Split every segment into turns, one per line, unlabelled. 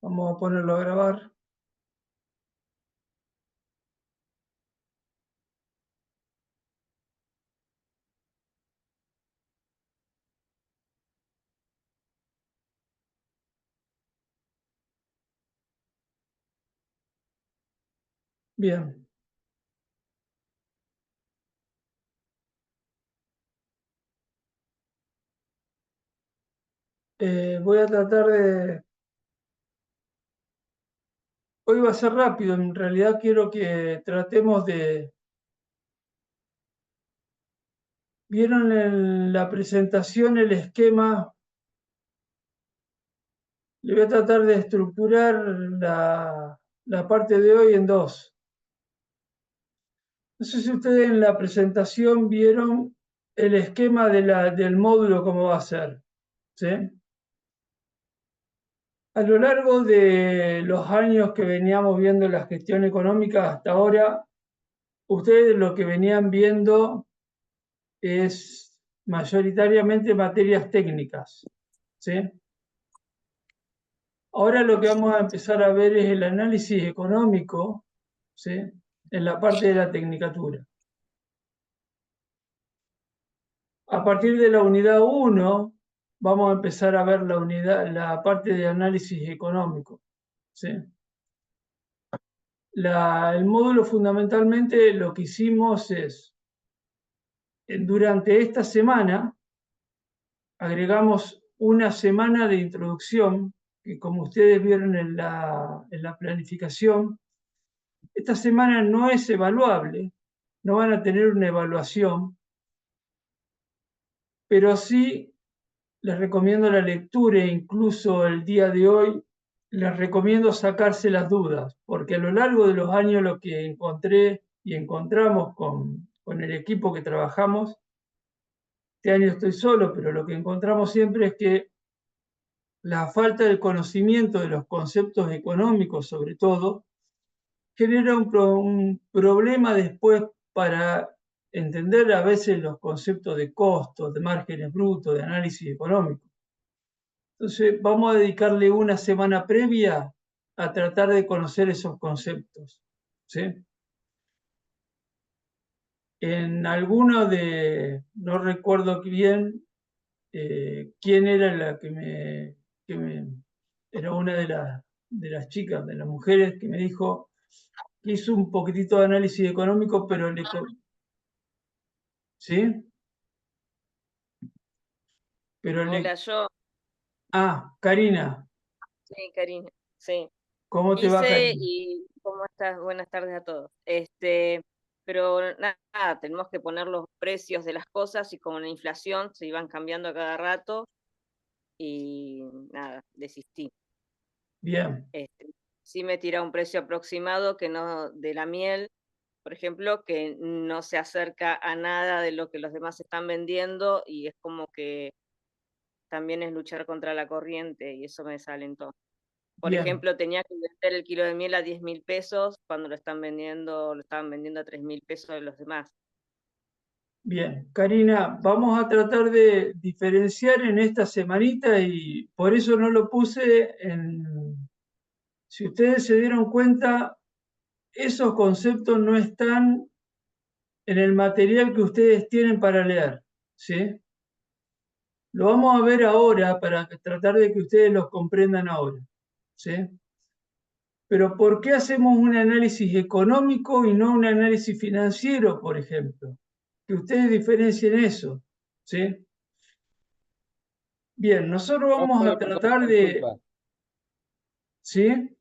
Vamos a ponerlo a grabar. Bien. Voy a tratar de... Hoy va a ser rápido, en realidad quiero que tratemos de... ¿Vieron en la presentación el esquema? Le voy a tratar de estructurar la parte de hoy en dos. No sé si ustedes en la presentación vieron el esquema del módulo, cómo va a ser. ¿Sí? A lo largo de los años que veníamos viendo la gestión económica hasta ahora, ustedes lo que venían viendo es mayoritariamente materias técnicas. ¿Sí? Ahora lo que vamos a empezar a ver es el análisis económico, ¿sí? En la parte de la tecnicatura. A partir de la unidad 1 vamos a empezar a ver la parte de análisis económico. ¿Sí? El módulo fundamentalmente lo que hicimos es, durante esta semana, agregamos una semana de introducción, que como ustedes vieron en la planificación, esta semana no es evaluable, no van a tener una evaluación, pero sí les recomiendo la lectura, e incluso el día de hoy les recomiendo sacarse las dudas, porque a lo largo de los años lo que encontré y encontramos con el equipo que trabajamos, este año estoy solo, pero lo que encontramos siempre es que la falta de conocimiento de los conceptos económicos, sobre todo, genera un problema después para entender a veces los conceptos de costos, de márgenes brutos, de análisis económico. Entonces, vamos a dedicarle una semana previa a tratar de conocer esos conceptos. ¿Sí? En alguno no recuerdo bien quién era la era una de las chicas, de las mujeres, que me dijo que hizo un poquitito de análisis económico, pero ¿sí? Pero
Hola, yo.
Karina,
Sí, Karina. Sí.
¿cómo te va,
Hice
Karina?
y ¿cómo estás? Buenas tardes a todos. Pero nada, tenemos que poner los precios de las cosas y como la inflación se iban cambiando a cada rato y nada, desistí.
Bien,
Sí me tira un precio aproximado que no de la miel, por ejemplo, que no se acerca a nada de lo que los demás están vendiendo y es como que también es luchar contra la corriente y eso me desalentó. Por
bien,
ejemplo, tenía que vender el kilo de miel a 10.000 pesos cuando lo estaban vendiendo a 3.000 pesos de los demás.
bien. Karina, vamos a tratar de diferenciar en esta semanita y por eso no lo puse en... Si ustedes se dieron cuenta, esos conceptos no están en el material que ustedes tienen para leer, ¿sí? Lo vamos a ver ahora para tratar de que ustedes los comprendan ahora, ¿sí? Pero ¿por qué hacemos un análisis económico y no un análisis financiero, por ejemplo? Que ustedes diferencien eso, ¿sí? Bien, nosotros
No
vamos a
podemos hacer
tratar de,
consulta,
¿sí?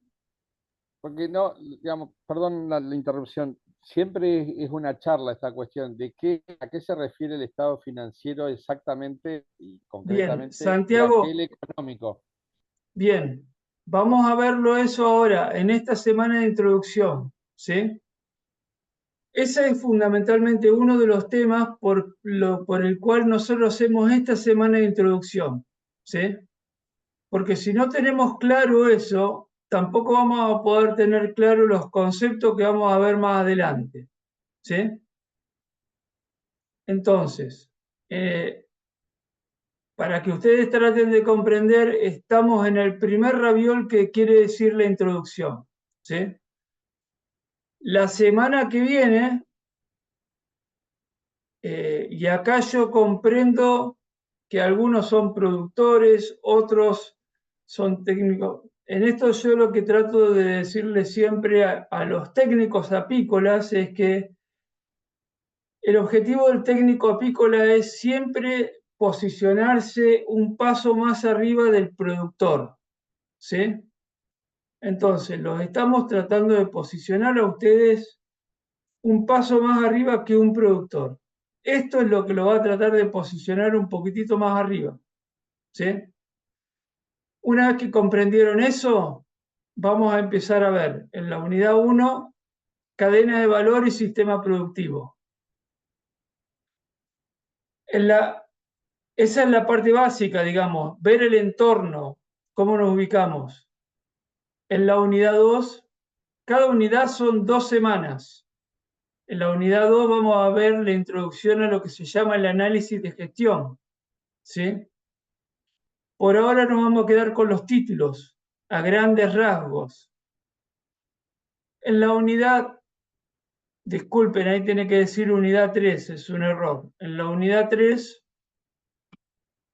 porque no, digamos, perdón la interrupción, siempre es una charla esta cuestión de a qué se refiere el estado financiero exactamente y
Bien,
concretamente y a qué
Santiago,
el económico.
bien, vamos a verlo eso ahora, en esta semana de introducción, ¿sí? Ese es fundamentalmente uno de los temas por el cual nosotros hacemos esta semana de introducción, ¿sí? Porque si no tenemos claro eso, tampoco vamos a poder tener claro los conceptos que vamos a ver más adelante, ¿sí? Entonces, eh, para que ustedes traten de comprender, estamos en el primer raviol que quiere decir la introducción, ¿sí? La semana que viene, y acá yo comprendo que algunos son productores, otros son técnicos. En esto yo lo que trato de decirle siempre a los técnicos apícolas es que el objetivo del técnico apícola es siempre posicionarse un paso más arriba del productor, ¿sí? Entonces, los estamos tratando de posicionar a ustedes un paso más arriba que un productor. Esto es lo que lo va a tratar de posicionar un poquitito más arriba, ¿sí? Una vez que comprendieron eso, vamos a empezar a ver en la unidad 1, cadena de valor y sistema productivo. Esa es la parte básica, digamos, ver el entorno, cómo nos ubicamos. En la unidad 2, cada unidad son 2 semanas. En la unidad 2 vamos a ver la introducción a lo que se llama el análisis de gestión, ¿sí? Por ahora nos vamos a quedar con los títulos, a grandes rasgos. En la unidad, disculpen, ahí tiene que decir unidad 3, es un error. En la unidad 3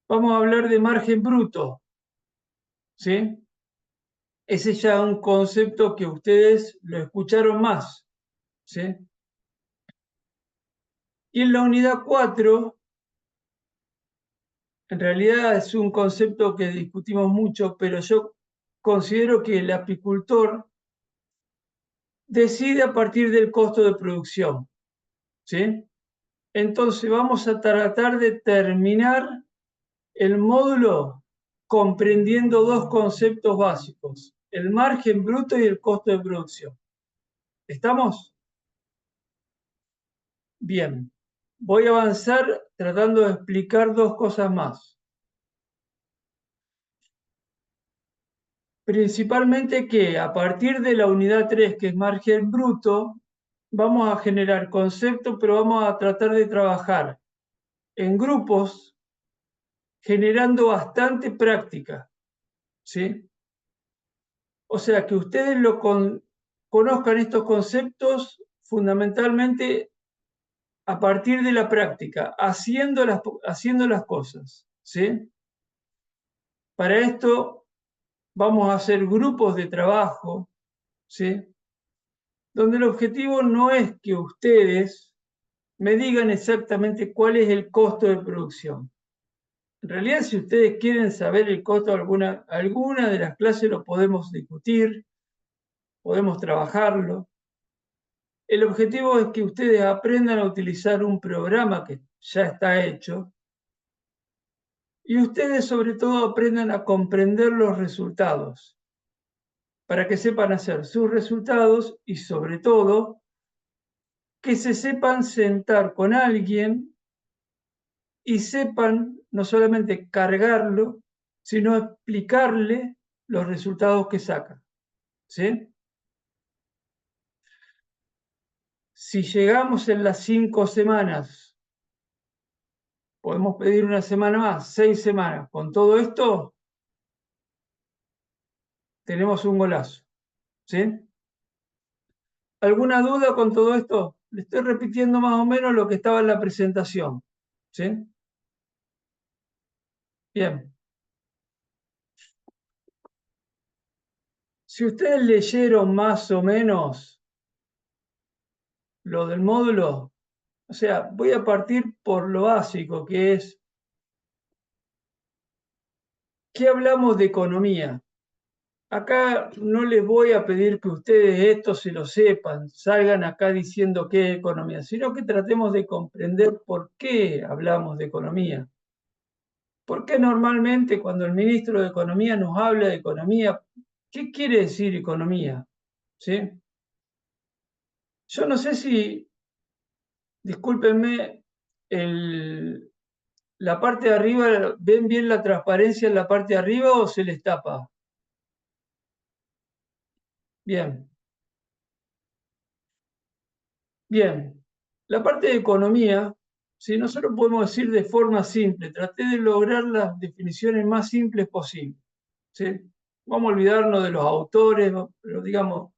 vamos a hablar de margen bruto, ¿sí? Ese ya es un concepto que ustedes lo escucharon más, ¿sí? Y en la unidad 4, en realidad es un concepto que discutimos mucho, pero yo considero que el apicultor decide a partir del costo de producción, ¿sí? Entonces vamos a tratar de terminar el módulo comprendiendo dos conceptos básicos, el margen bruto y el costo de producción. ¿Estamos? Bien. Voy a avanzar tratando de explicar dos cosas más. Principalmente que a partir de la unidad 3, que es margen bruto, vamos a generar conceptos, pero vamos a tratar de trabajar en grupos generando bastante práctica, ¿sí? O sea, que ustedes conozcan estos conceptos fundamentalmente a partir de la práctica, haciendo las cosas, ¿sí? Para esto vamos a hacer grupos de trabajo, ¿sí? Donde el objetivo no es que ustedes me digan exactamente cuál es el costo de producción. En realidad, si ustedes quieren saber el costo de alguna de las clases, lo podemos discutir, podemos trabajarlo. El objetivo es que ustedes aprendan a utilizar un programa que ya está hecho y ustedes sobre todo aprendan a comprender los resultados para que sepan hacer sus resultados y sobre todo que se sepan sentar con alguien y sepan no solamente cargarlo, sino explicarle los resultados que sacan, ¿sí? Si llegamos en las 5 semanas, podemos pedir una semana más, 6 semanas. Con todo esto, tenemos un golazo, ¿sí? ¿Alguna duda con todo esto? Le estoy repitiendo más o menos lo que estaba en la presentación, ¿sí? Bien. Si ustedes leyeron más o menos lo del módulo, o sea, voy a partir por lo básico, que es, ¿qué hablamos de economía? Acá no les voy a pedir que ustedes esto se lo sepan, salgan acá diciendo qué es economía, sino que tratemos de comprender por qué hablamos de economía. ¿Por qué normalmente cuando el ministro de Economía nos habla de economía, qué quiere decir economía? ¿Sí? Yo no sé si, discúlpenme, la parte de arriba, ¿ven bien la transparencia en la parte de arriba o se les tapa? Bien, bien. La parte de economía, Si nosotros podemos decir de forma simple, traté de lograr las definiciones más simples posibles. ¿Sí? Vamos a olvidarnos de los autores, pero digamos,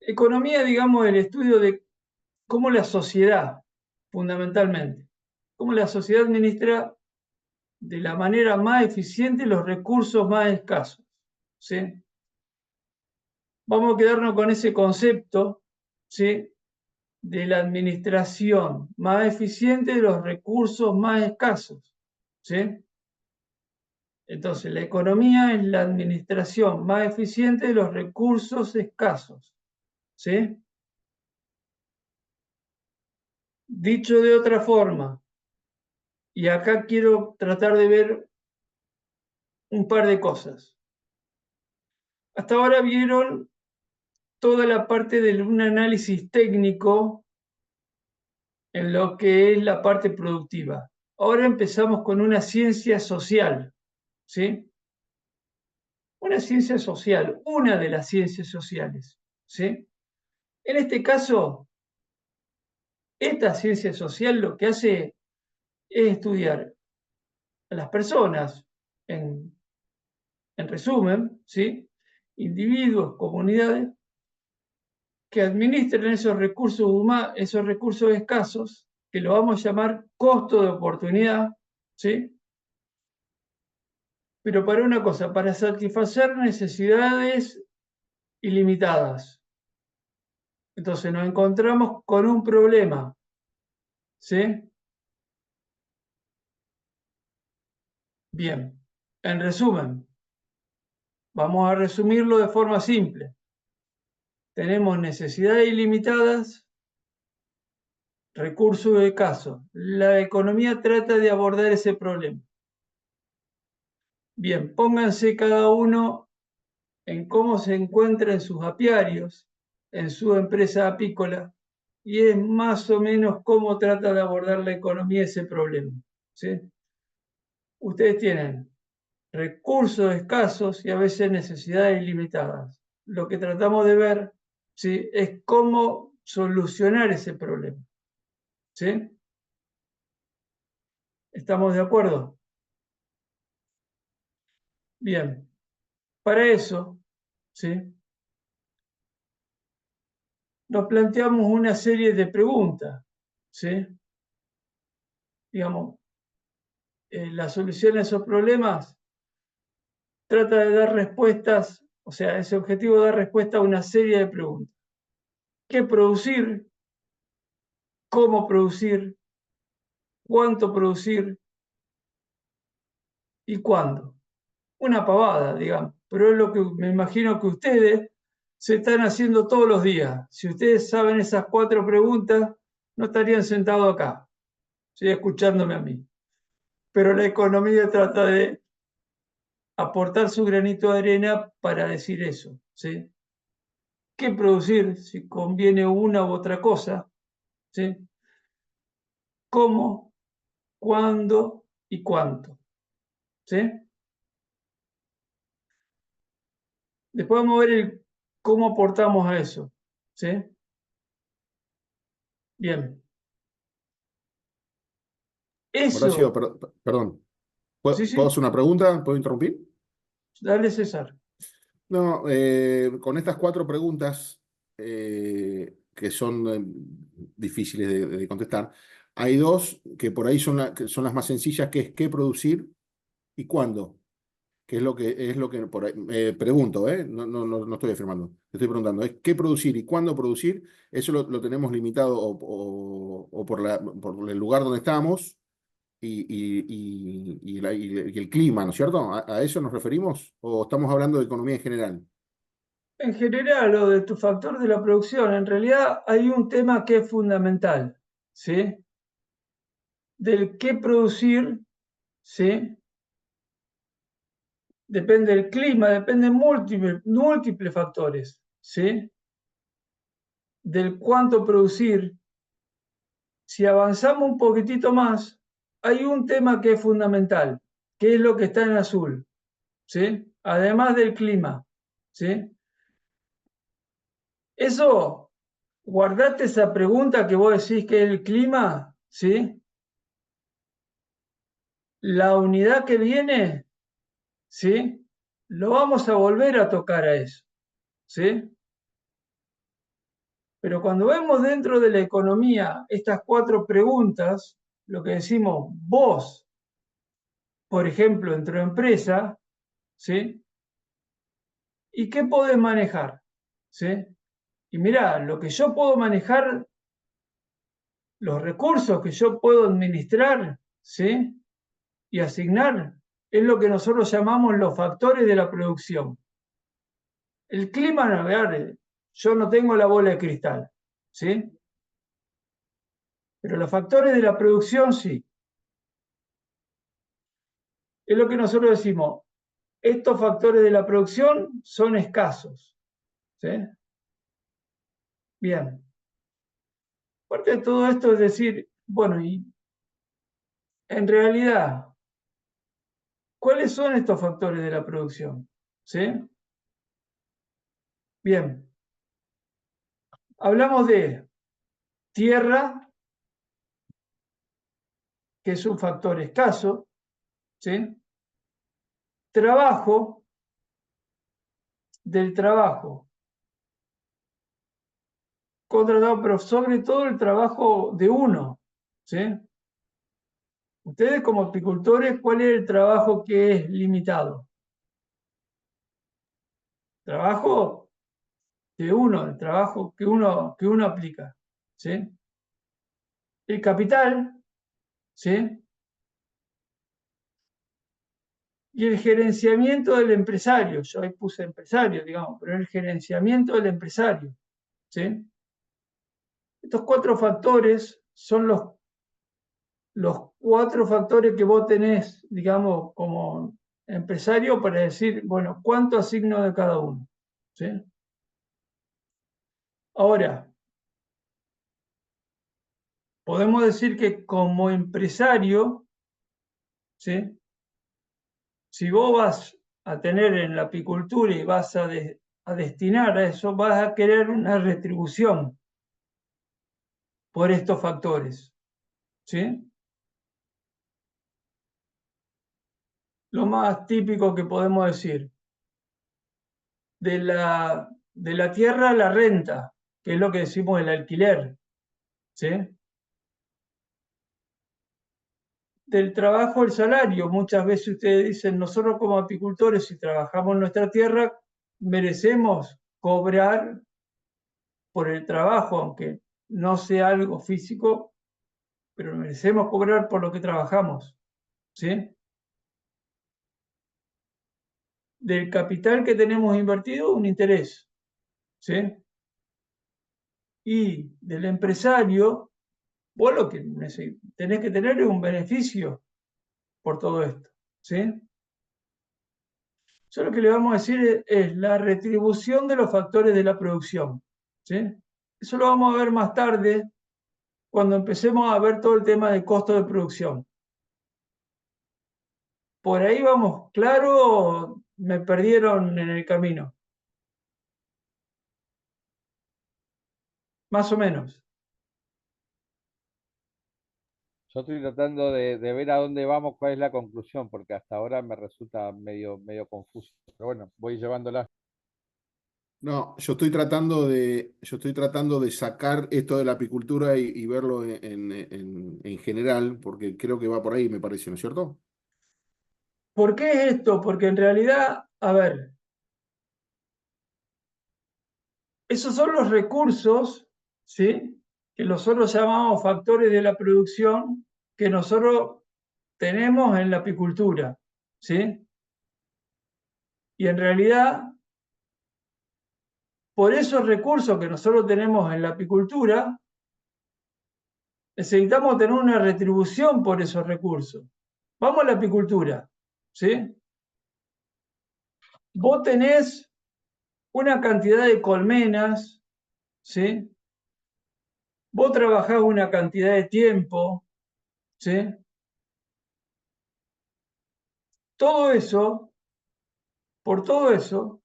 economía, digamos, el estudio de cómo la sociedad, fundamentalmente, cómo la sociedad administra de la manera más eficiente los recursos más escasos. ¿Sí? Vamos a quedarnos con ese concepto, ¿sí?, de la administración más eficiente de los recursos más escasos. ¿Sí? Entonces, la economía es la administración más eficiente de los recursos escasos. ¿Sí? Dicho de otra forma, y acá quiero tratar de ver un par de cosas. Hasta ahora vieron toda la parte de un análisis técnico en lo que es la parte productiva. Ahora empezamos con una ciencia social, ¿sí? Una ciencia social, una de las ciencias sociales, ¿sí? En este caso, esta ciencia social lo que hace es estudiar a las personas, en resumen, ¿sí?, individuos, comunidades, que administren esos recursos escasos, que lo vamos a llamar costo de oportunidad, ¿sí? Pero para una cosa, para satisfacer necesidades ilimitadas. Entonces nos encontramos con un problema, ¿sí? Bien, en resumen, vamos a resumirlo de forma simple. Tenemos necesidades ilimitadas, recursos escasos. La economía trata de abordar ese problema. Bien, pónganse cada uno en cómo se encuentra en sus apiarios, en su empresa apícola, y es más o menos cómo trata de abordar la economía ese problema. ¿Sí? Ustedes tienen recursos escasos y a veces necesidades ilimitadas. Lo que tratamos de ver, ¿sí?, es cómo solucionar ese problema. ¿Sí? ¿Estamos de acuerdo? Bien, para eso, ¿sí?, nos planteamos una serie de preguntas. ¿Sí? Digamos, la solución a esos problemas trata de dar respuestas, o sea, ese objetivo da respuesta a una serie de preguntas. ¿Qué producir? ¿Cómo producir? ¿Cuánto producir? ¿Y cuándo? Una pavada, digamos, pero es lo que me imagino que ustedes se están haciendo todos los días. Si ustedes saben esas 4 preguntas, no estarían sentados acá, ¿sí?, escuchándome a mí. Pero la economía trata de aportar su granito de arena para decir eso, ¿sí? ¿Qué producir? Si conviene una u otra cosa, ¿sí? ¿Cómo? ¿Cuándo? ¿Y cuánto? ¿Sí? Después vamos a ver cómo aportamos a eso, ¿sí? Bien.
Horacio,
Eso,
perdón.
sí,
¿Puedo
sí,
hacer una pregunta? ¿Puedo interrumpir?
dale, César.
No, con estas 4 preguntas que son difíciles de contestar, hay 2 que por ahí que son las más sencillas, que es qué producir y cuándo, que es lo que por ahí, pregunto, no estoy afirmando, estoy preguntando, es qué producir y cuándo producir. Eso lo tenemos limitado o por el lugar donde estamos y el clima, ¿no es cierto? ¿A eso nos referimos? ¿O estamos hablando de economía en general?
En general, lo de tu factor de la producción, en realidad hay un tema que es fundamental, ¿sí? Del qué producir, ¿sí? Depende del clima, dependen múltiples factores, ¿sí? Del cuánto producir. Si avanzamos un poquitito más, hay un tema que es fundamental, que es lo que está en azul, ¿sí? Además del clima, ¿sí? Eso, guardate esa pregunta que vos decís que es el clima, ¿sí? La unidad que viene, ¿sí? Lo vamos a volver a tocar a eso, ¿sí? Pero cuando vemos dentro de la economía estas 4 preguntas, lo que decimos, vos, por ejemplo, en tu empresa, ¿sí? ¿Y qué podés manejar? ¿Sí? Y mirá, lo que yo puedo manejar, los recursos que yo puedo administrar, ¿sí? Y asignar, es lo que nosotros llamamos los factores de la producción. El clima, a ver, yo no tengo la bola de cristal, ¿sí? Pero los factores de la producción sí. Es lo que nosotros decimos, estos factores de la producción son escasos, ¿sí? Bien. Parte de todo esto es decir, bueno, y en realidad, ¿cuáles son estos factores de la producción? ¿Sí? Bien. Hablamos de tierra, que es un factor escaso, ¿sí? Trabajo, del trabajo, contratado, pero sobre todo el trabajo de uno, ¿sí? Ustedes como apicultores, ¿cuál es el trabajo que es limitado? Trabajo de uno, el trabajo que uno aplica, ¿sí? El capital, ¿sí? Y el gerenciamiento del empresario, yo ahí puse empresario, digamos, pero el gerenciamiento del empresario, ¿sí? Estos 4 factores son los 4 factores que vos tenés, digamos, como empresario para decir, bueno, ¿cuánto asigno de cada uno? ¿Sí? Ahora, podemos decir que como empresario, ¿sí? Si vos vas a tener en la apicultura y vas a destinar a eso, vas a querer una retribución por estos factores, ¿sí? Lo más típico que podemos decir, de la tierra a la renta, que es lo que decimos el alquiler, ¿sí? Del trabajo al salario, muchas veces ustedes dicen, nosotros como apicultores, si trabajamos en nuestra tierra, merecemos cobrar por el trabajo, aunque no sea algo físico, pero merecemos cobrar por lo que trabajamos, ¿sí? Del capital que tenemos invertido, un interés, ¿sí? Y del empresario, vos lo que tenés que tener es un beneficio por todo esto, ¿sí? Yo lo que le vamos a decir es la retribución de los factores de la producción, ¿sí? Eso lo vamos a ver más tarde cuando empecemos a ver todo el tema de costo de producción. Por ahí vamos, claro, me perdieron en el camino. Más o menos.
Yo estoy tratando de ver a dónde vamos, cuál es la conclusión, porque hasta ahora me resulta medio confuso. Pero bueno, voy llevándola.
No, yo estoy tratando de sacar esto de la apicultura y verlo en general, porque creo que va por ahí, me parece, ¿no es cierto?
¿Por qué es esto? Porque en realidad, a ver, esos son los recursos, ¿sí? Que nosotros llamamos factores de la producción que nosotros tenemos en la apicultura, ¿sí? Y en realidad, por esos recursos que nosotros tenemos en la apicultura, necesitamos tener una retribución por esos recursos. Vamos a la apicultura, ¿sí? Vos tenés una cantidad de colmenas, ¿sí? Vos trabajás una cantidad de tiempo, ¿sí? Todo eso, por todo eso,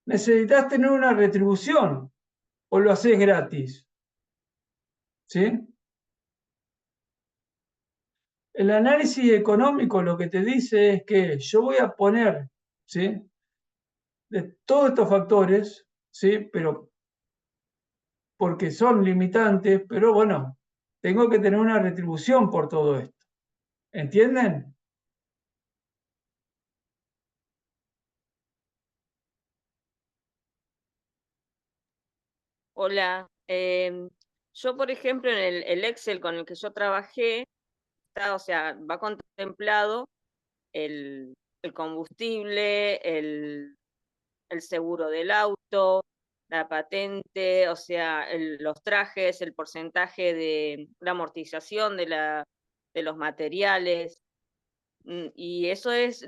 necesitas tener una retribución o lo haces gratis, ¿sí? El análisis económico lo que te dice es que yo voy a poner, ¿sí?, de todos estos factores, ¿sí?, pero porque son limitantes, pero bueno, tengo que tener una retribución por todo esto. ¿Entienden?
Hola. Yo, por ejemplo, en el Excel con el que yo trabajé, o sea, va contemplado el combustible, el seguro del auto, la patente, o sea, los trajes, el porcentaje de la amortización de los materiales. Y eso es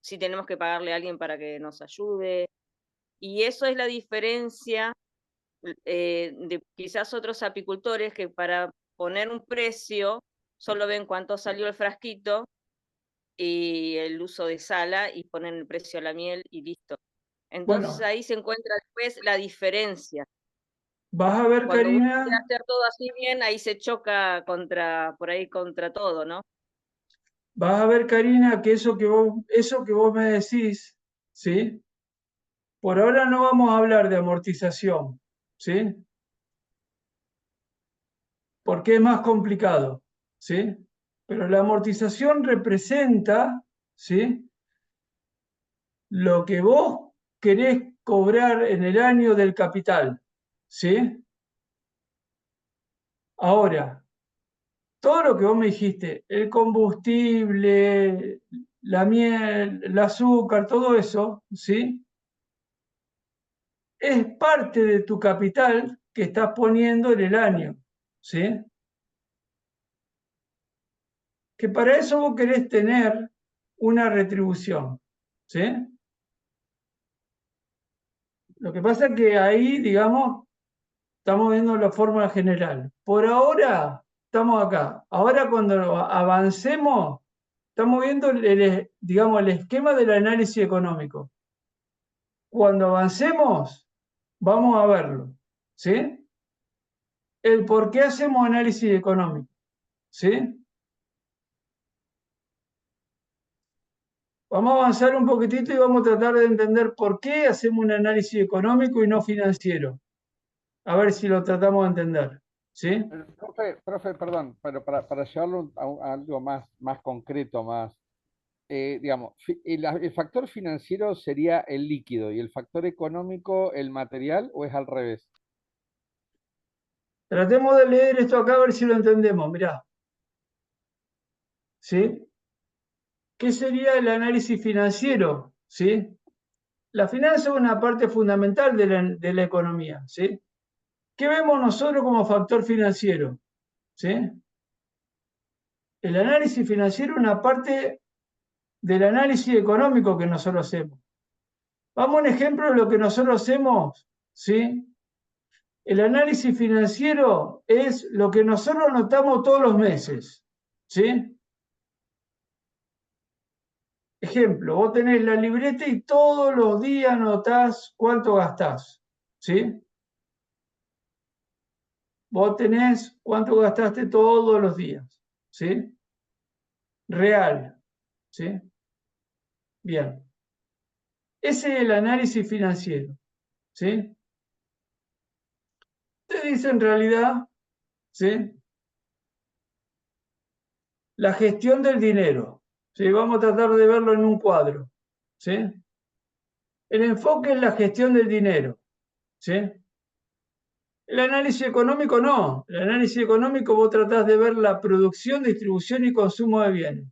si tenemos que pagarle a alguien para que nos ayude. Y eso es la diferencia de quizás otros apicultores que para poner un precio solo ven cuánto salió el frasquito y el uso de sala y ponen el precio a la miel y listo. Entonces
Bueno,
ahí se encuentra después la diferencia.
vas a ver,
Cuando uno quiere
Karina,
hacer todo así bien, ahí se choca por ahí contra todo, ¿no?
que eso que vos me decís, ¿sí? Por ahora no vamos a hablar de amortización, ¿sí? Porque es más complicado, ¿sí? Pero la amortización representa, ¿sí?, lo que vos querés cobrar en el año del capital, ¿sí? Ahora, todo lo que vos me dijiste, el combustible, la miel, el azúcar, todo eso, ¿sí?, es parte de tu capital que estás poniendo en el año, ¿sí? Que para eso vos querés tener una retribución, ¿sí? Lo que pasa es que ahí, digamos, estamos viendo la fórmula general. Por ahora estamos acá. Ahora cuando avancemos, estamos viendo digamos, el esquema del análisis económico. Cuando avancemos, vamos a verlo, ¿sí? El por qué hacemos análisis económico, ¿sí? Vamos a avanzar un poquitito y vamos a tratar de entender por qué hacemos un análisis económico y no financiero. A ver si lo tratamos de entender, ¿sí?
Profe, perdón, pero para llevarlo a algo más concreto, digamos, el factor financiero sería el líquido y el factor económico el material, ¿o es al revés?
Tratemos de leer esto acá a ver si lo entendemos. Mirá, ¿sí? ¿Qué sería el análisis financiero? ¿Sí? La finanza es una parte fundamental de la economía, ¿sí? ¿Qué vemos nosotros como factor financiero? ¿Sí? El análisis financiero es una parte del análisis económico que nosotros hacemos. Vamos a un ejemplo de lo que nosotros hacemos, ¿sí? El análisis financiero es lo que nosotros notamos todos los meses, ¿sí? Ejemplo, vos tenés la libreta y todos los días notás cuánto gastás, ¿sí? Vos tenés cuánto gastaste todos los días, ¿sí? Real, ¿sí? Bien. Ese es el análisis financiero, ¿sí? Te dice en realidad, ¿sí?, la gestión del dinero, ¿sí? Vamos a tratar de verlo en un cuadro, ¿sí? El enfoque es la gestión del dinero, ¿sí? El análisis económico no. El análisis económico vos tratás de ver la producción, distribución y consumo de bienes.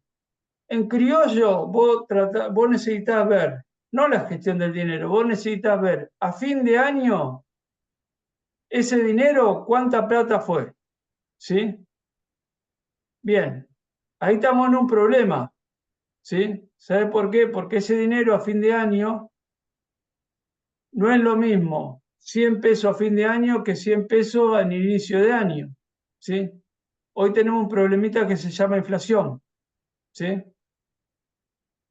En criollo vos necesitas ver, no la gestión del dinero, vos necesitas ver a fin de año ese dinero cuánta plata fue, ¿sí? Bien, ahí estamos en un problema, ¿sí? ¿Sabe por qué? Porque ese dinero a fin de año no es lo mismo 100 pesos a fin de año que 100 pesos al inicio de año, ¿sí? Hoy tenemos un problemita que se llama inflación, ¿sí?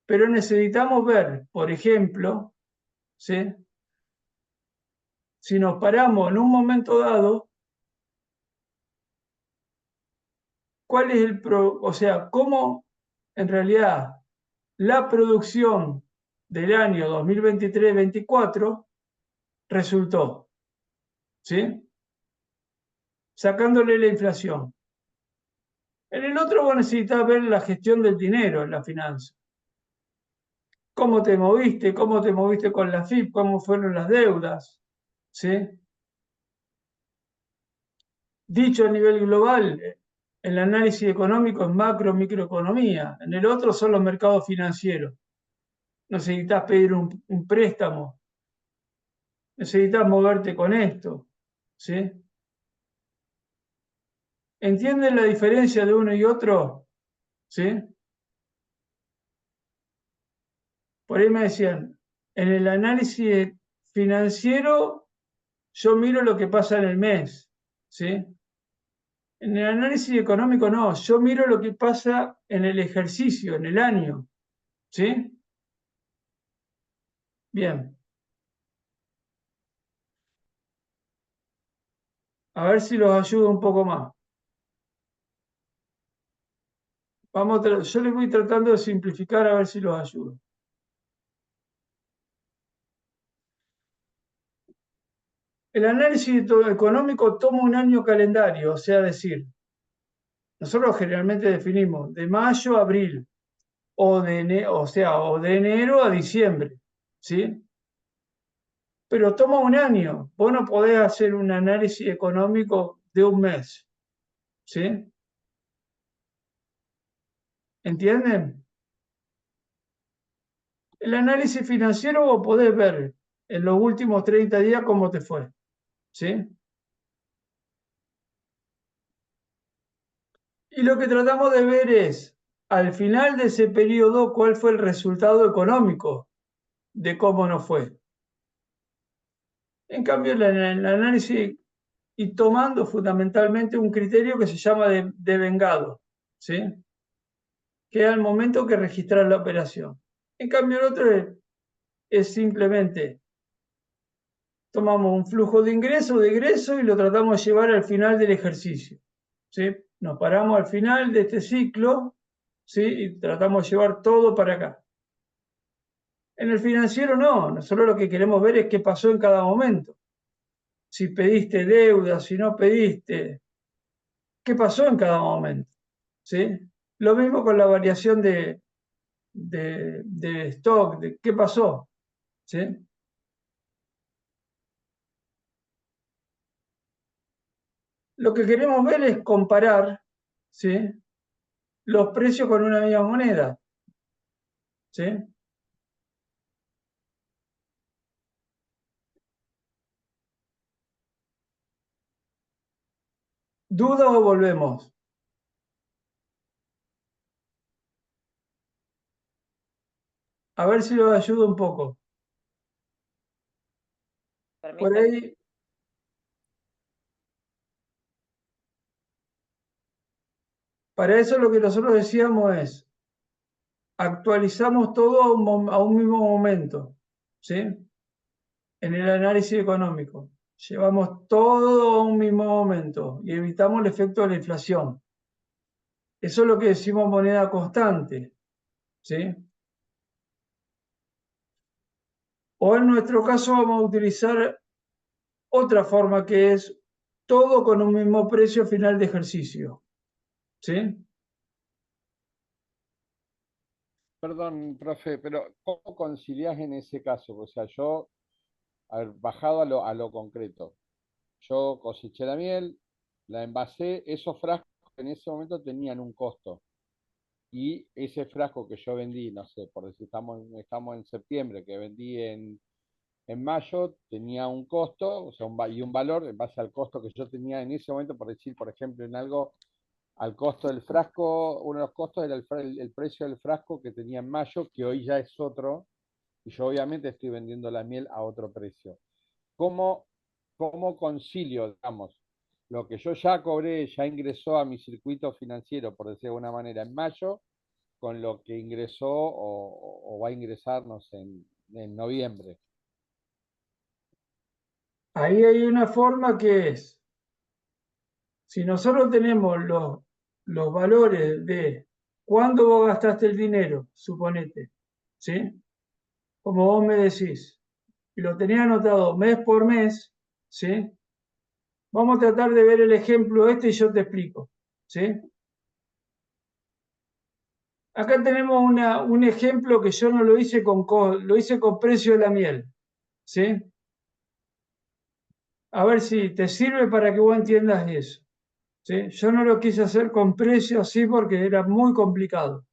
Pero necesitamos ver, por ejemplo, ¿sí?, si nos paramos en un momento dado cuál es o sea, cómo en realidad la producción del año 2023-24 resultó, ¿sí? Sacándole la inflación. En el otro vos necesitas ver la gestión del dinero en la finanza. ¿Cómo te moviste? ¿Cómo te moviste con la FIP? ¿Cómo fueron las deudas? ¿Sí? Dicho a nivel global, el análisis económico es macro, microeconomía. En el otro son los mercados financieros. Necesitas pedir un préstamo. Necesitas moverte con esto. ¿Sí? ¿Entienden la diferencia de uno y otro? ¿Sí? Por ahí me decían, en el análisis financiero yo miro lo que pasa en el mes. ¿Sí? En el análisis económico no, yo miro lo que pasa en el ejercicio, en el año. ¿Sí? Bien. A ver si los ayudo un poco más. Yo les voy tratando de simplificar a ver si los ayudo. El análisis económico toma un año calendario, o sea, decir, nosotros generalmente definimos de mayo a abril, o de enero a diciembre, ¿sí? Pero toma un año. Vos no podés hacer un análisis económico de un mes, ¿sí? ¿Entienden? El análisis financiero vos podés ver en los últimos 30 días cómo te fue, ¿sí? Y lo que tratamos de ver es, al final de ese periodo, cuál fue el resultado económico de cómo nos fue. En cambio, el análisis y tomando fundamentalmente un criterio que se llama de vengado, ¿sí? Que es al momento que registrar la operación. En cambio, el otro es simplemente tomamos un flujo de ingreso, de egreso y lo tratamos de llevar al final del ejercicio, ¿sí? Nos paramos al final de este ciclo, ¿sí? Y tratamos de llevar todo para acá. En el financiero no, nosotros lo que queremos ver es qué pasó en cada momento. Si pediste deuda, si no pediste, qué pasó en cada momento, ¿sí? Lo mismo con la variación de stock, de qué pasó, ¿sí? Lo que queremos ver es comparar, ¿sí? Los precios con una misma moneda, ¿sí? ¿Dudas o volvemos? A ver si los ayudo un poco. Por
Permítame.
ahí, para eso lo que nosotros decíamos es, actualizamos todo a un mismo momento, ¿sí? En el análisis económico. Llevamos todo a un mismo momento y evitamos el efecto de la inflación. Eso es lo que decimos moneda constante, ¿sí? O en nuestro caso vamos a utilizar otra forma que es todo con un mismo precio final de ejercicio, ¿sí?
Perdón, profe, pero ¿cómo conciliás en ese caso? O sea, yo, a ver, bajado a lo concreto, yo coseché la miel, la envasé, esos frascos en ese momento tenían un costo. Y ese frasco que yo vendí, no sé, por decir, estamos en septiembre, que vendí en mayo, tenía un costo, o sea, y un valor en base al costo que yo tenía en ese momento, por decir, por ejemplo, en algo, al costo del frasco, uno de los costos era el precio del frasco que tenía en mayo, que hoy ya es otro, y yo obviamente estoy vendiendo la miel a otro precio. ¿Cómo, cómo concilio, digamos, lo que yo ya cobré, ya ingresó a mi circuito financiero, por decir de alguna manera, en mayo, con lo que ingresó o va a ingresarnos en noviembre?
Ahí hay una forma que es, si nosotros tenemos los valores de cuándo vos gastaste el dinero, suponete, ¿sí? Como vos me decís, y lo tenía anotado mes por mes, ¿sí? Vamos a tratar de ver el ejemplo este y yo te explico, ¿sí? Acá tenemos un ejemplo que yo no lo hice lo hice con precio de la miel, ¿sí? A ver si te sirve para que vos entiendas eso, ¿sí? Yo no lo quise hacer con precio así porque era muy complicado.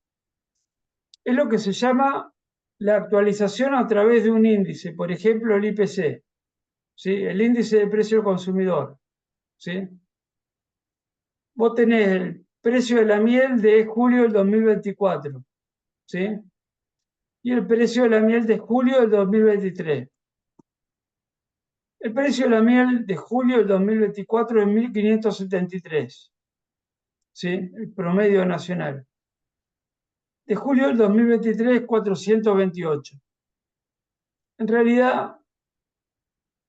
Es lo que se llama la actualización a través de un índice, por ejemplo el IPC, ¿sí? El índice de precio al consumidor, ¿sí? Vos tenés el precio de la miel de julio del 2024, ¿sí? Y el precio de la miel de julio del 2023. El precio de la miel de julio del 2024 es 1.573, ¿sí? El promedio nacional. De julio del 2023, 428. En realidad,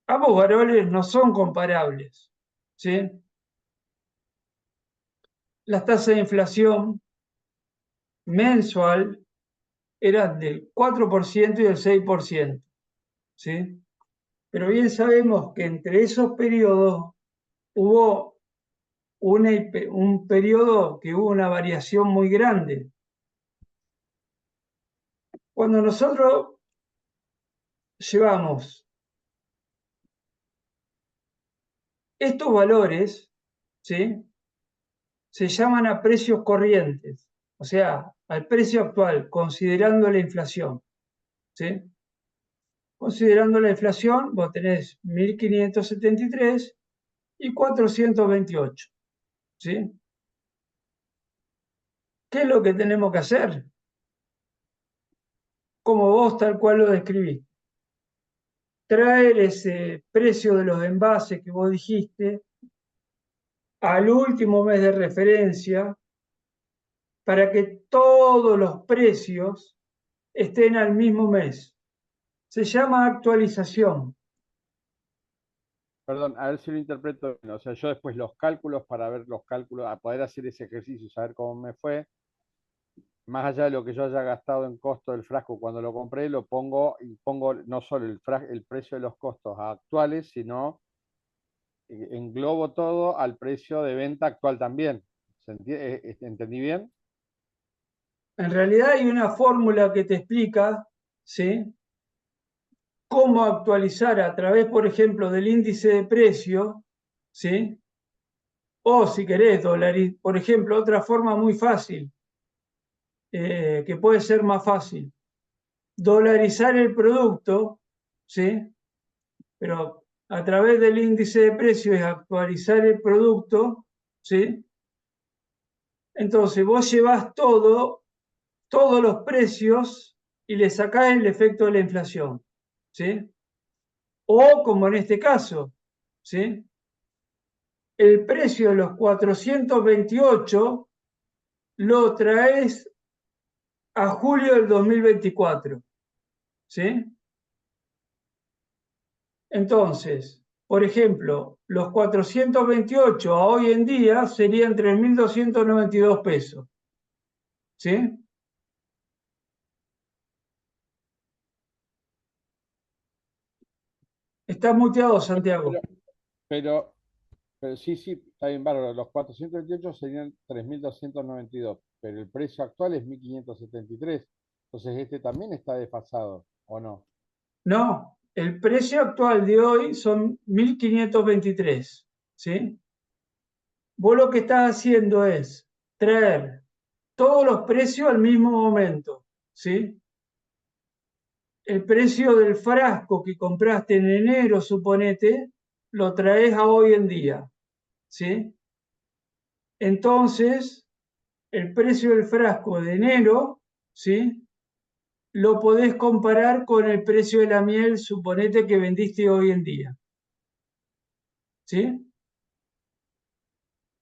ambos valores no son comparables, ¿sí? Las tasas de inflación mensual eran del 4% y del 6%, ¿sí? Pero bien sabemos que entre esos periodos hubo un periodo que hubo una variación muy grande. Cuando nosotros llevamos estos valores, ¿sí? Se llaman a precios corrientes, o sea, al precio actual, considerando la inflación, ¿sí? Considerando la inflación, vos tenés 1.573 y 428, ¿sí? ¿Qué es lo que tenemos que hacer? Como vos tal cual lo describís. Traer ese precio de los envases que vos dijiste al último mes de referencia para que todos los precios estén al mismo mes. Se llama actualización.
Perdón, a ver si lo interpreto bien. O sea, yo después los cálculos para ver los cálculos, a poder hacer ese ejercicio y saber cómo me fue, más allá de lo que yo haya gastado en costo del frasco cuando lo compré, lo pongo y pongo no solo el precio de los costos actuales, sino englobo todo al precio de venta actual también. ¿Entendí bien?
En realidad hay una fórmula que te explica, ¿sí? Cómo actualizar a través, por ejemplo, del índice de precio, ¿sí? O si querés, por ejemplo, otra forma muy fácil, que puede ser más fácil, dolarizar el producto, ¿sí? Pero a través del índice de precio es actualizar el producto, ¿sí? Entonces vos llevas todos los precios y le sacás el efecto de la inflación, ¿sí? O como en este caso, ¿sí? El precio de los 428 lo traes a julio del 2024, ¿sí? Entonces, por ejemplo, los 428 a hoy en día serían 3.292 pesos, ¿sí? Estás muteado, Santiago.
Pero, pero sí, sí, está bien, bárbaro. Los 428 serían 3.292, pero el precio actual es 1.573. Entonces, este también está desfasado, ¿o no?
No, el precio actual de hoy son 1.523, ¿sí? Vos lo que estás haciendo es traer todos los precios al mismo momento, ¿sí? El precio del frasco que compraste en enero, suponete, lo traes a hoy en día, ¿sí? Entonces, el precio del frasco de enero, ¿sí? Lo podés comparar con el precio de la miel, suponete que vendiste hoy en día, ¿sí?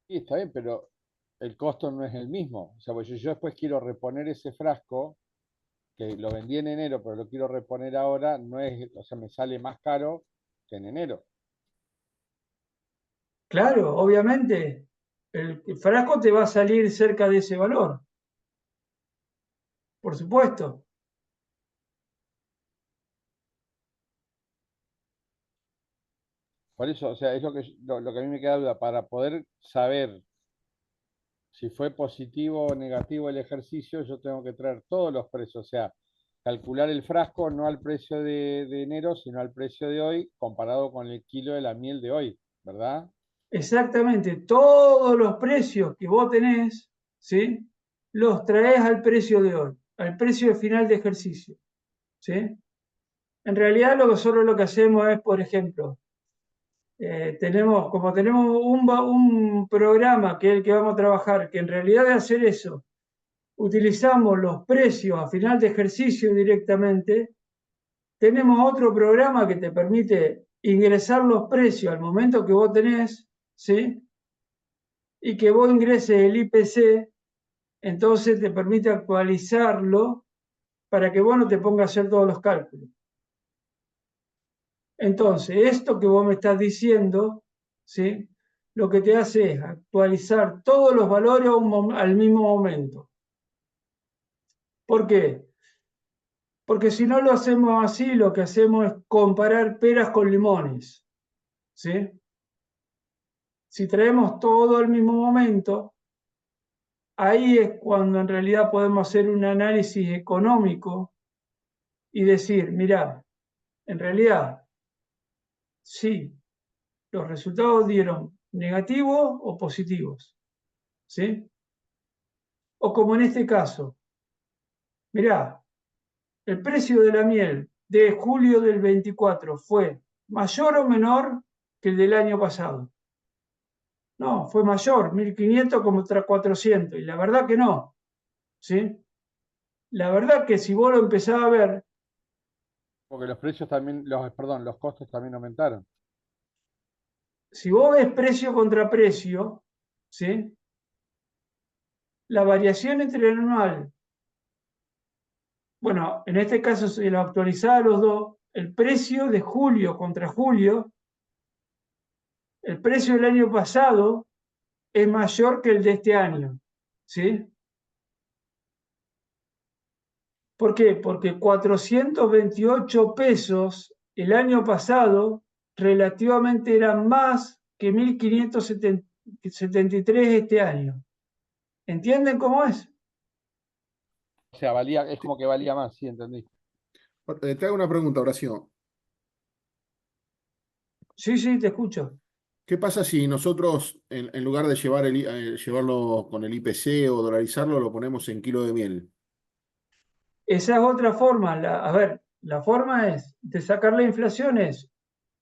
Sí, está bien, pero el costo no es el mismo. O sea, pues yo después quiero reponer ese frasco, que lo vendí en enero, pero lo quiero reponer ahora, no es, o sea, me sale más caro que en enero.
Claro, obviamente. el frasco te va a salir cerca de ese valor, por supuesto.
Por eso, o sea, es lo que a mí me queda duda, para poder saber si fue positivo o negativo el ejercicio, yo tengo que traer todos los precios, o sea, calcular el frasco no al precio de enero, sino al precio de hoy, comparado con el kilo de la miel de hoy, ¿verdad?
Exactamente, todos los precios que vos tenés, ¿sí? Los traes al precio de hoy, al precio de final de ejercicio, ¿sí? En realidad solo lo que hacemos es, por ejemplo, como tenemos un programa que es el que vamos a trabajar, que en realidad de hacer eso, utilizamos los precios a final de ejercicio directamente, tenemos otro programa que te permite ingresar los precios al momento que vos tenés, ¿sí? Y que vos ingreses el IPC, entonces te permite actualizarlo para que vos no te pongas a hacer todos los cálculos. Entonces, esto que vos me estás diciendo, ¿sí? Lo que te hace es actualizar todos los valores al mismo momento. ¿Por qué? Porque si no lo hacemos así, lo que hacemos es comparar peras con limones, ¿sí? Si traemos todo al mismo momento, ahí es cuando en realidad podemos hacer un análisis económico y decir, mira, en realidad, sí, los resultados dieron negativos o positivos, ¿sí? O como en este caso, mirá, el precio de la miel de julio del 24 fue mayor o menor que el del año pasado. No, fue mayor, 1.500 contra 400, y la verdad que no, ¿sí? La verdad que si vos lo empezás a ver,
Porque los precios también, perdón, los costos también aumentaron.
si vos ves precio contra precio, ¿sí? La variación entre el anual, bueno, en este caso se lo actualizaba los dos, el precio de julio contra julio, el precio del año pasado es mayor que el de este año, ¿sí? ¿Por qué? Porque 428 pesos el año pasado relativamente eran más que 1.573 este año. ¿Entienden cómo es?
O sea, valía, es como que valía más, sí, entendí.
Te hago una pregunta, Horacio.
Sí, sí, te escucho.
¿Qué pasa si nosotros, en lugar de llevarlo con el IPC o dolarizarlo, lo ponemos en kilo de miel?
Esa es otra forma. A ver, la forma es de sacar la inflación es,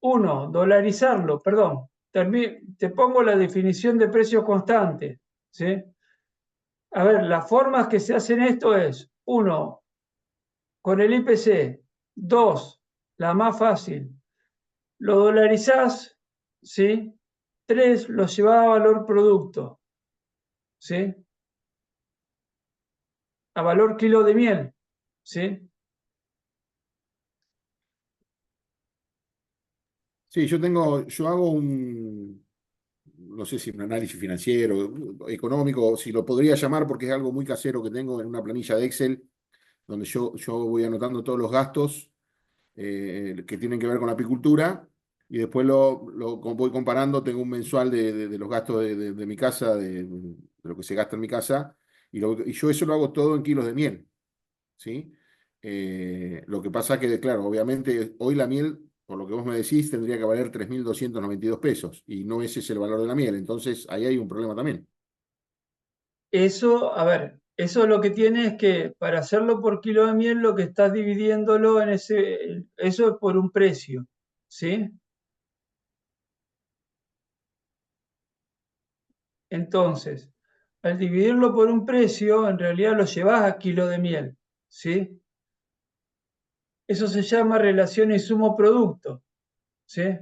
uno, dolarizarlo, perdón, te pongo la definición de precio constante, ¿sí? A ver, las formas que se hacen esto es, uno, con el IPC, dos, la más fácil, lo dolarizás, ¿sí? Tres, lo llevás a valor producto, ¿sí? A valor kilo de miel, ¿sí?
Sí, yo hago no sé si un análisis financiero, económico, si lo podría llamar porque es algo muy casero que tengo en una planilla de Excel, donde yo voy anotando todos los gastos que tienen que ver con la apicultura y después voy comparando, tengo un mensual de los gastos de mi casa, de lo que se gasta en mi casa, y yo eso lo hago todo en kilos de miel, ¿sí? Lo que pasa que, claro, obviamente hoy la miel, por lo que vos me decís, tendría que valer 3.292 pesos y no ese es el valor de la miel, entonces ahí hay un problema también.
Eso, a ver, eso lo que tiene es que para hacerlo por kilo de miel, lo que estás dividiéndolo eso es por un precio, ¿sí? Entonces, al dividirlo por un precio, en realidad lo llevas a kilo de miel, ¿sí? Eso se llama relación insumo-producto, ¿sí?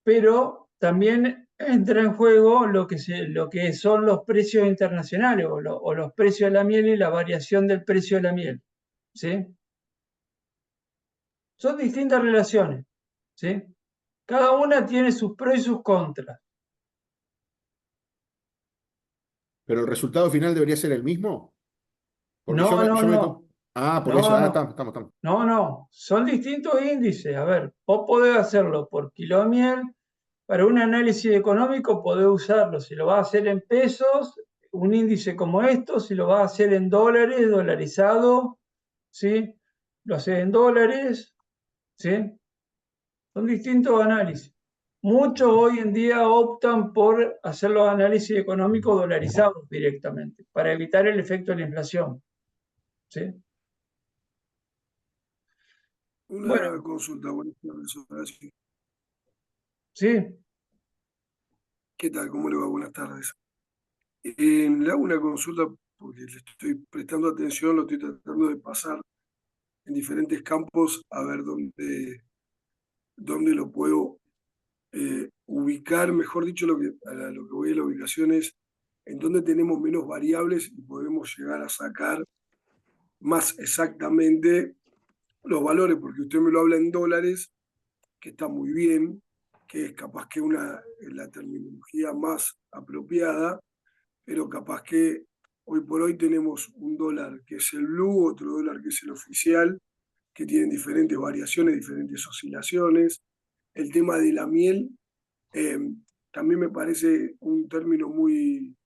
Pero también entra en juego lo que son los precios internacionales o los precios de la miel y la variación del precio de la miel, ¿sí? Son distintas relaciones, ¿sí? Cada una tiene sus pros y sus contras.
pero el resultado final debería ser el mismo. Porque
No, no, no,
por eso,
no, no,
estamos.
no, son distintos índices. A ver, vos podés hacerlo por kilo de miel, para un análisis económico podés usarlo. Si lo vas a hacer en pesos, un índice como esto, si lo vas a hacer en dólares, dolarizado, ¿sí? Lo haces en dólares, ¿sí? Son distintos análisis. Muchos hoy en día optan por hacer los análisis económicos dolarizados directamente, para evitar el efecto de la inflación, ¿sí? Bueno,
Una consulta, buenas tardes, Horacio.
sí,
¿Qué tal? ¿Cómo le va? Buenas tardes. Le hago una consulta porque le estoy prestando atención, lo estoy tratando de pasar en diferentes campos a ver dónde lo puedo ubicar, mejor dicho, lo que voy a la ubicación es en dónde tenemos menos variables y podemos llegar a sacar más exactamente los valores, porque usted me lo habla en dólares, que está muy bien, que es capaz que la terminología más apropiada, pero capaz que hoy por hoy tenemos un dólar que es el blue, otro dólar que es el oficial, que tienen diferentes variaciones, diferentes oscilaciones. El tema de la miel eh, también me parece un término muy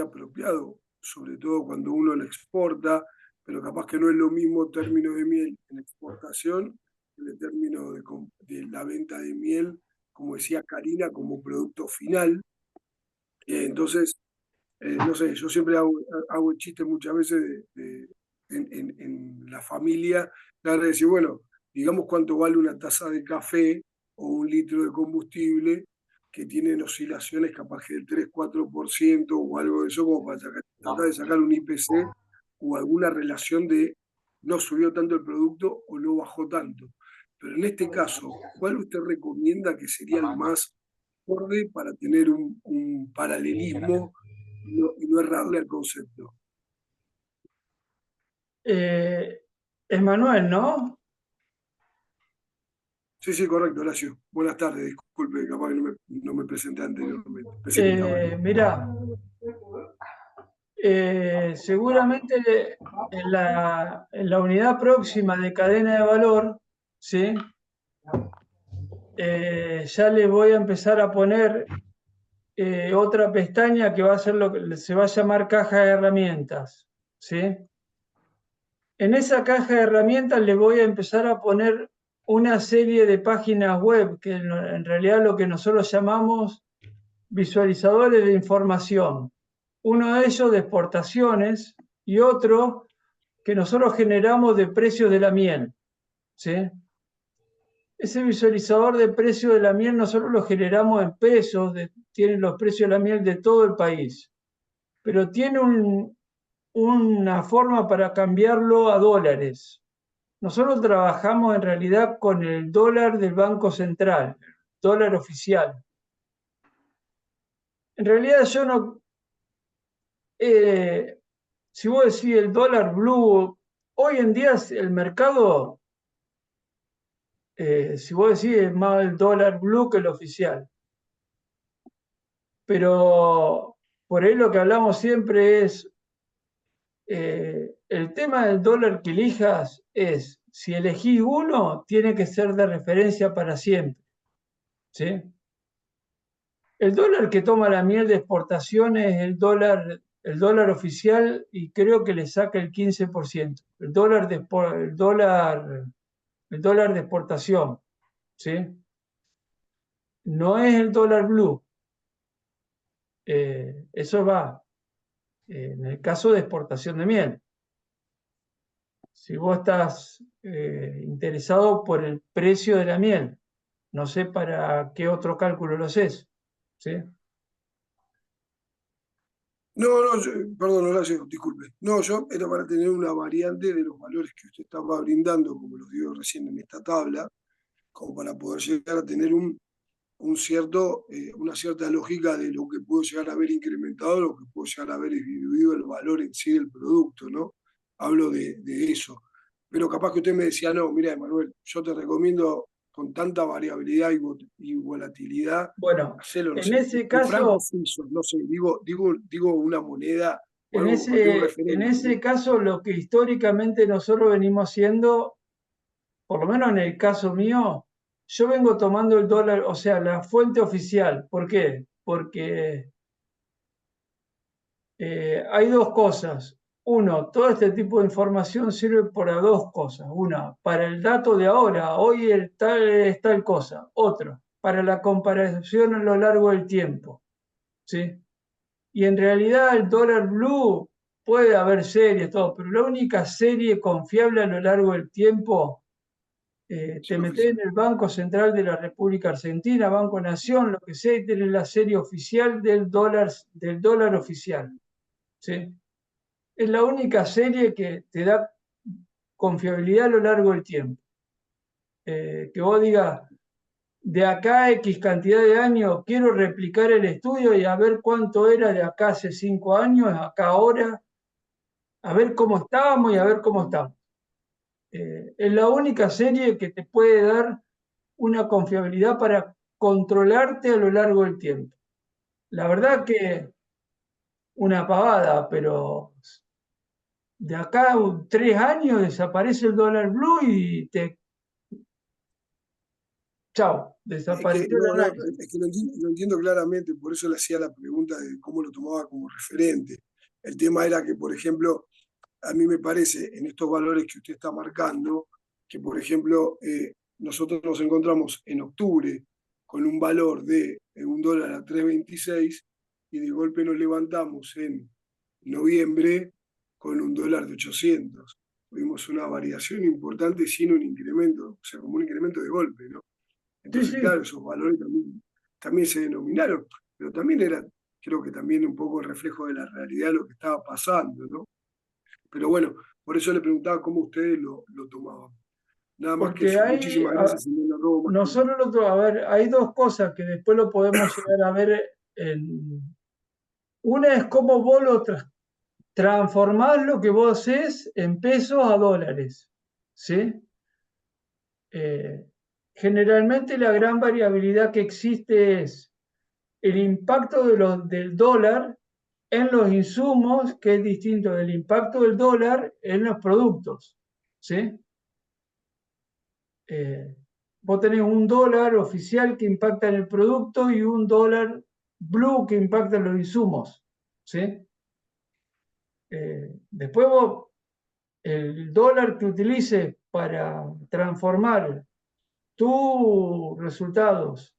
apropiado, sobre todo cuando uno lo exporta, pero capaz que no es lo mismo término de miel en exportación que el término de la venta de miel, como decía Karina, como producto final. Entonces, no sé, yo siempre hago el chiste muchas veces en la familia, de decir, bueno, digamos cuánto vale una taza de café o un litro de combustible que tienen oscilaciones capaz que del 3-4% o algo de eso, como para tratar de sacar un IPC o alguna relación de no subió tanto el producto o no bajó tanto. Pero en este caso, ¿cuál usted recomienda que sería el más acorde para tener un paralelismo y no errarle al concepto?
Emanuel, ¿no?
Sí, sí, correcto, Horacio. Buenas tardes, disculpe, capaz que no me presenté anteriormente. Pensé que estaba ahí.
Mira, seguramente en la unidad próxima de cadena de valor, ¿sí? Ya le voy a empezar a poner otra pestaña que va a ser lo que se va a llamar caja de herramientas, ¿sí? En esa caja de herramientas le voy a empezar a poner una serie de páginas web, que en realidad lo que nosotros llamamos visualizadores de información. Uno de ellos de exportaciones y otro que nosotros generamos de precios de la miel, ¿sí? Ese visualizador de precios de la miel nosotros lo generamos en pesos, tienen los precios de la miel de todo el país, pero tiene una forma para cambiarlo a dólares. Nosotros trabajamos en realidad con el dólar del Banco Central, dólar oficial. En realidad yo no, si vos decís el dólar blue, hoy en día el mercado, si vos decís es más el dólar blue que el oficial. Pero por ahí lo que hablamos siempre es, el tema del dólar que elijas es, si elegís uno, tiene que ser de referencia para siempre, ¿sí? El dólar que toma la miel de exportación es el dólar oficial y creo que le saca el 15%. El dólar de exportación, ¿sí? No es el dólar blue. Eso va en el caso de exportación de miel. Si vos estás interesado por el precio de la miel, no sé para qué otro cálculo lo haces, ¿sí?
No, perdón, Horacio, disculpe. No, yo era para tener una variante de los valores que usted estaba brindando, como los dio recién en esta tabla, como para poder llegar a tener una cierta lógica de lo que puedo llegar a haber incrementado, lo que puedo llegar a haber disminuido el valor en sí del producto, ¿no? Hablo de eso. Pero capaz que usted me decía, no, mira, Manuel, yo te recomiendo con tanta variabilidad y volatilidad,
Bueno,
hacerlo, no
en
sé,
ese
en
caso,
francos suizos, no sé, digo una moneda o
en
algo, porque un
en
referente, ¿no?
ese caso, lo que históricamente nosotros venimos haciendo, por lo menos en el caso mío, yo vengo tomando el dólar, o sea, la fuente oficial. ¿Por qué? Porque hay dos cosas. Uno, todo este tipo de información sirve para dos cosas. Una, para el dato de ahora, hoy es tal cosa. Otro, para la comparación a lo largo del tiempo. ¿Sí? Y en realidad el dólar blue puede haber series, todo, pero la única serie confiable a lo largo del tiempo,
Es
te
el
metés en
oficial.
el Banco Central de la República Argentina, Banco Nación, lo que sea, y tenés la serie oficial del dólar oficial. ¿Sí? Es la única serie que te da confiabilidad a lo largo del tiempo. Que vos digas, de acá a X cantidad de años, quiero replicar el estudio y a ver cuánto era de acá hace 5 años, acá ahora, a ver cómo estábamos y a ver cómo estamos. Es la única serie que te puede dar una confiabilidad para controlarte a lo largo del tiempo. La verdad que una pavada, pero de acá a 3 años desaparece el dólar blue y chao,
Es que,
desapareció
no,
la
no,
nada.
es que lo entiendo claramente, por eso le hacía la pregunta de cómo lo tomaba como referente. El tema era que, por ejemplo, a mí me parece, en estos valores que usted está marcando, que, por ejemplo, nosotros nos encontramos en octubre con un valor de $1 a 3,26 y de golpe nos levantamos en noviembre con $1 de 800. Tuvimos una variación importante sin un incremento, o sea, como un incremento de golpe, ¿no?
Sí,
Entonces,
sí,
claro, esos valores también se denominaron, pero también era, creo que también un poco el reflejo de la realidad de lo que estaba pasando, ¿no? Pero bueno, por eso le preguntaba cómo ustedes lo tomaban. Nada más que
porque
eso.
hay,
Muchísimas gracias y no le robo más tiempo.
nosotros, a ver, hay dos cosas que después lo podemos llegar a ver. Una es cómo vos transformás lo que vos haces en pesos a dólares, ¿sí? Eh, Generalmente la gran variabilidad que existe es el impacto del dólar en los insumos, que es distinto del impacto del dólar en los productos, ¿sí? Eh, Vos tenés un dólar oficial que impacta en el producto y un dólar blue que impacta en los insumos, ¿sí? Después vos, el dólar que utilices para transformar tus resultados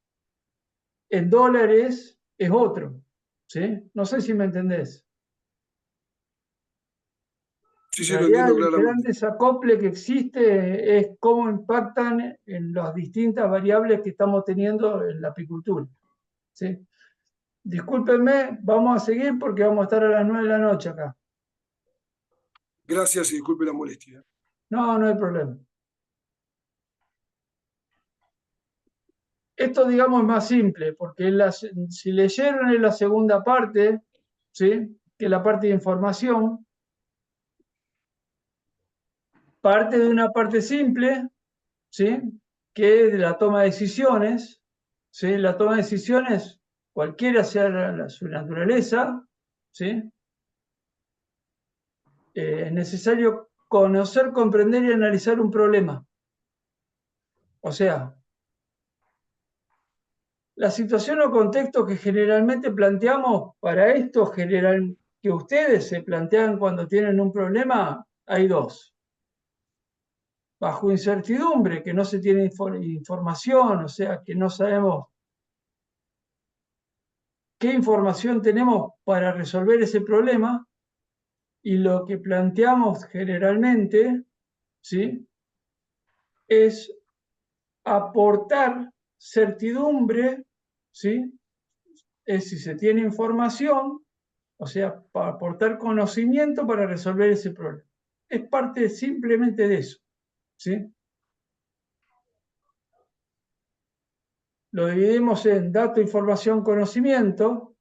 en dólares es otro, ¿sí? No sé si me entendés.
Sí,
En
sí, lo
realidad,
entiendo
el gran
claramente.
desacople que existe es cómo impactan en las distintas variables que estamos teniendo en la apicultura, ¿sí? Discúlpenme, vamos a seguir porque vamos a estar a las 9 de la noche acá.
Gracias y disculpe la molestia.
No, no hay problema. Esto, digamos, es más simple, porque si leyeron en la segunda parte, ¿sí? Que es la parte de información, parte de una parte simple, ¿sí? Que es de la toma de decisiones, ¿sí? La toma de decisiones, cualquiera sea su naturaleza, ¿sí? Es necesario conocer, comprender y analizar un problema. O sea, la situación o contexto que generalmente planteamos para esto, que ustedes se plantean cuando tienen un problema, hay dos. Bajo incertidumbre, que no se tiene información, o sea, que no sabemos qué información tenemos para resolver ese problema, y lo que planteamos generalmente, ¿sí? Es aportar certidumbre, ¿sí? Es si se tiene información, o sea, para aportar conocimiento para resolver ese problema. Es parte simplemente de eso, ¿sí? Lo dividimos en dato, información, conocimiento.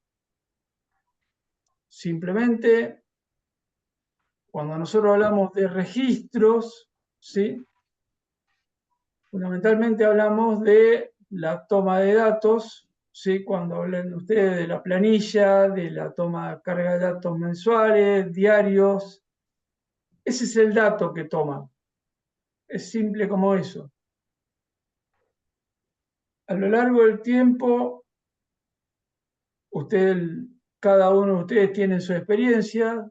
Simplemente, cuando nosotros hablamos de registros, ¿sí? Fundamentalmente hablamos de la toma de datos, ¿sí? Cuando hablan ustedes de la planilla, de la toma de carga de datos mensuales, diarios. Ese es el dato que toman. Es simple como eso. A lo largo del tiempo, cada uno de ustedes tiene su experiencia.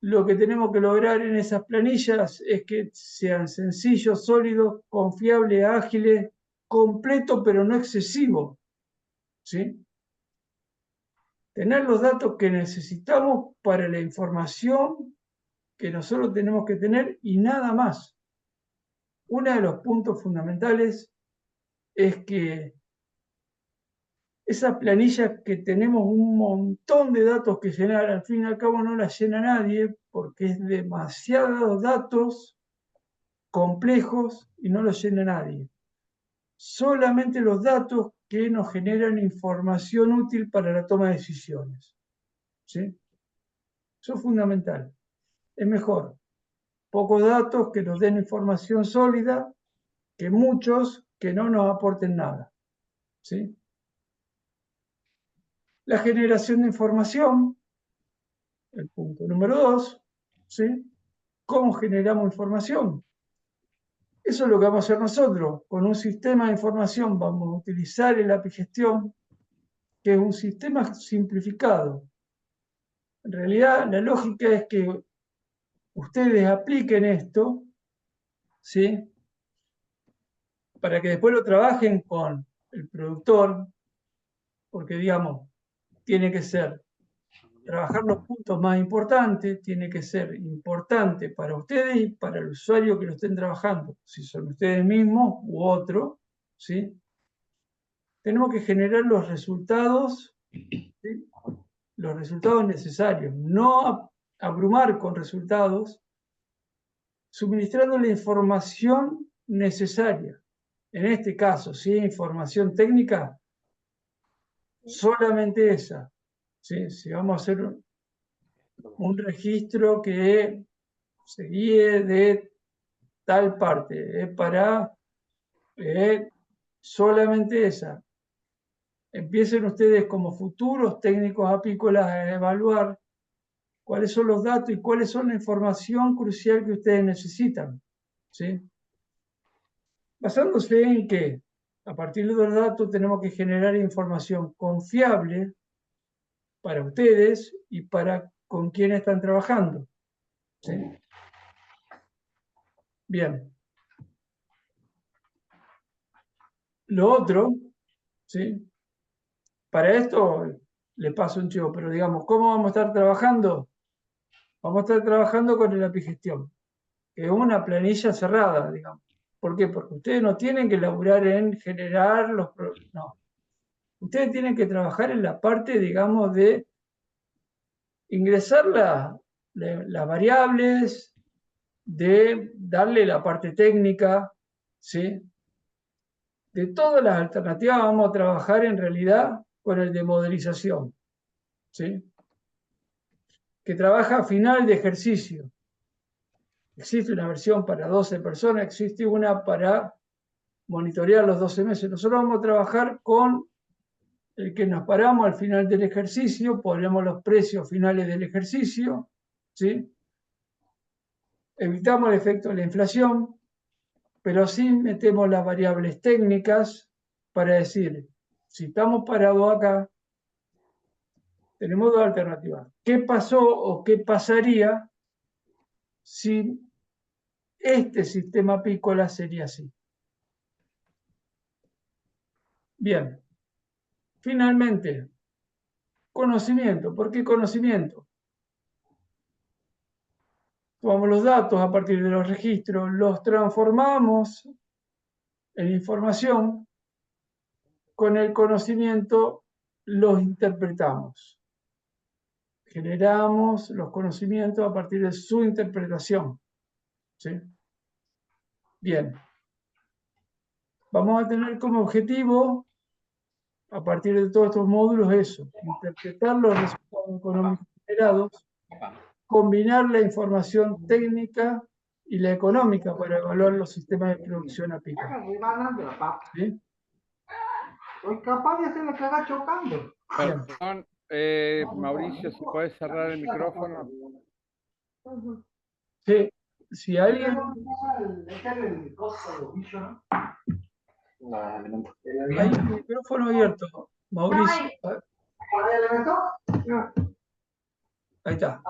Lo que tenemos que lograr en esas planillas es que sean sencillos, sólidos, confiables, ágiles, completos, pero no excesivos, ¿sí? Tener los datos que necesitamos para la información que nosotros tenemos que tener y nada más. Uno de los puntos fundamentales es que esas planillas que tenemos un montón de datos que llenar, al fin y al cabo no las llena nadie porque es demasiados datos complejos y no los llena nadie. Solamente los datos que nos generan información útil para la toma de decisiones. ¿Sí? Eso es fundamental. Es mejor pocos datos que nos den información sólida que muchos que no nos aporten nada. ¿Sí? La generación de información, el punto número 2, ¿sí? ¿Cómo generamos información? Eso es lo que vamos a hacer nosotros. Con un sistema de información vamos a utilizar el API Gestión, que es un sistema simplificado. En realidad, la lógica es que ustedes apliquen esto, ¿sí? Para que después lo trabajen con el productor, porque, digamos, tiene que ser trabajar los puntos más importantes, tiene que ser importante para ustedes y para el usuario que lo estén trabajando, si son ustedes mismos u otro, ¿sí? Tenemos que generar los resultados, ¿sí? Los resultados necesarios, no abrumar con resultados, suministrando la información necesaria. En este caso, si es información técnica, solamente esa. ¿Sí? Si vamos a hacer un registro que se guíe de tal parte, para solamente esa. Empiecen ustedes como futuros técnicos apícolas a evaluar cuáles son los datos y cuáles son la información crucial que ustedes necesitan. ¿Sí? Basándose en que a partir de los datos tenemos que generar información confiable para ustedes y para con quienes están trabajando. ¿Sí? Bien. Lo otro, ¿sí? Para esto le paso un chivo, pero digamos, ¿cómo vamos a estar trabajando? Vamos a estar trabajando con el API Gestión, que es una planilla cerrada, digamos. ¿Por qué? Porque ustedes no tienen que laburar en generar los... No. Ustedes tienen que trabajar en la parte, digamos, de ingresar las variables, de darle la parte técnica, ¿sí? De todas las alternativas vamos a trabajar en realidad con el de modelización, ¿sí? Que trabaja a final de ejercicio. Existe una versión para 12 personas, existe una para monitorear los 12 meses. Nosotros vamos a trabajar con el que nos paramos al final del ejercicio, ponemos los precios finales del ejercicio, ¿sí? Evitamos el efecto de la inflación, pero sí metemos las variables técnicas para decir, si estamos parados acá, tenemos dos alternativas. ¿Qué pasó o qué pasaría si este sistema apícola sería así? Bien. Finalmente, conocimiento. ¿Por qué conocimiento? Tomamos los datos a partir de los registros, los transformamos en información, con el conocimiento los interpretamos. Generamos los conocimientos a partir de su interpretación. ¿Sí? Bien. Vamos a tener como objetivo, a partir de todos estos módulos, eso, interpretar los resultados económicos generados, combinar la información técnica y la económica para evaluar los sistemas de producción apícola. ¿Sí?
Soy capaz de hacer la cagada chocando.
Bien.
Perdón, Mauricio, si puedes cerrar el micrófono.
Sí. Si alguien... Hay un micrófono abierto, Mauricio. Ahí está.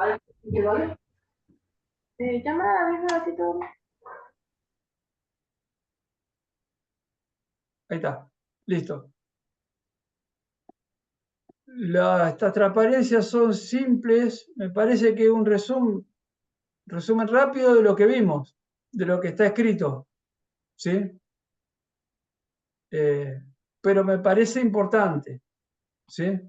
Ahí está. Listo. Estas transparencias son simples. Me parece que es un resumen rápido de lo que vimos, de lo que está escrito. ¿Sí? Pero me parece importante. ¿Sí?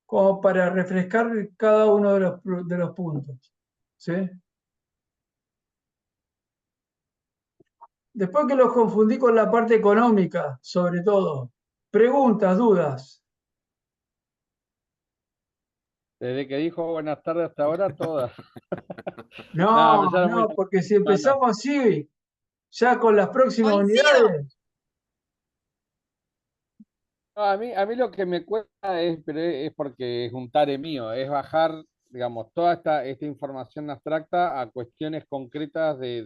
Como para refrescar cada uno de los puntos. ¿Sí? Después que los confundí con la parte económica, sobre todo. Preguntas, dudas.
Desde que dijo buenas tardes hasta ahora, todas.
No,
pero ya era muy-
no, porque si
no.
empezamos así, ya con las próximas
Coincido.
unidades.
No, a mí lo que me cuesta es porque es un tare mío, es bajar, digamos, toda esta información abstracta a cuestiones concretas de